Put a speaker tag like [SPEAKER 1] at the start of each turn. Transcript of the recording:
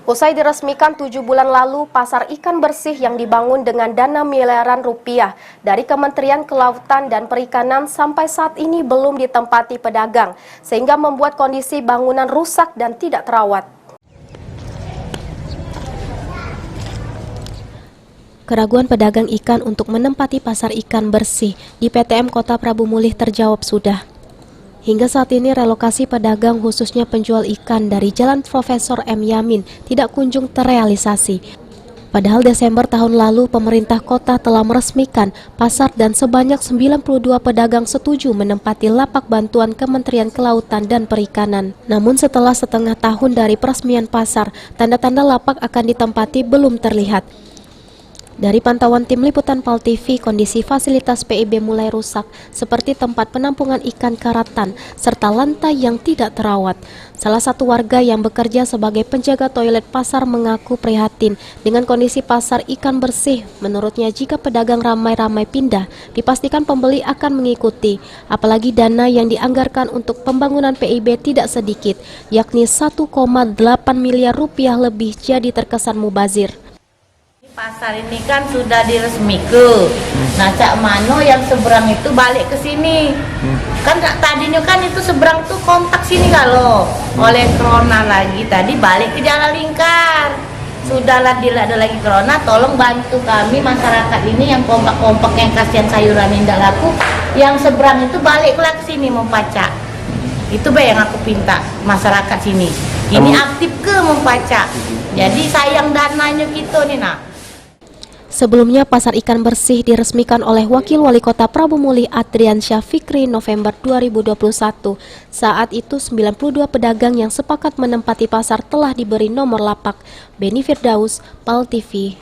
[SPEAKER 1] Usai diresmikan 7 bulan lalu, pasar ikan bersih yang dibangun dengan dana miliaran rupiah dari Kementerian Kelautan dan Perikanan sampai saat ini belum ditempati pedagang, sehingga membuat kondisi bangunan rusak dan tidak terawat. Keraguan pedagang ikan untuk menempati pasar ikan bersih di PTM Kota Prabu Mulih terjawab sudah. Hingga saat ini relokasi pedagang khususnya penjual ikan dari Jalan Profesor M. Yamin tidak kunjung terrealisasi. Padahal Desember tahun lalu pemerintah kota telah meresmikan pasar dan sebanyak 92 pedagang setuju menempati lapak bantuan Kementerian Kelautan dan Perikanan. Namun setelah setengah tahun dari peresmian pasar, tanda-tanda lapak akan ditempati belum terlihat. Dari pantauan tim liputan PAL TV, kondisi fasilitas PIB mulai rusak, seperti tempat penampungan ikan karatan, serta lantai yang tidak terawat. Salah satu warga yang bekerja sebagai penjaga toilet pasar mengaku prihatin dengan kondisi pasar ikan bersih. Menurutnya, jika pedagang ramai-ramai pindah, dipastikan pembeli akan mengikuti. Apalagi dana yang dianggarkan untuk pembangunan PIB tidak sedikit, yakni 1,8 miliar rupiah lebih, jadi terkesan mubazir.
[SPEAKER 2] Pasar ini kan sudah diresmikan. Nah, Cak Mano yang seberang itu balik ke sini. Kan tadinya kan itu seberang tuh kontak sini kalau oleh corona lagi tadi balik ke Jalan Lingkar. Sudahlah tidak ada lagi corona, tolong bantu kami masyarakat ini yang kompak-kompak yang kasihan sayuran indah laku, yang seberang itu balik ke sini Mempacak. Itu yang aku pinta masyarakat sini. Ini aktif ke Mempacak. Jadi sayang dananya gitu nih nak.
[SPEAKER 1] Sebelumnya, pasar ikan bersih diresmikan oleh Wakil Wali Kota Prabu Mulih Adriansyah Fikri November 2021. Saat itu 92 pedagang yang sepakat menempati pasar telah diberi nomor lapak. Beni Firdaus, PAL TV.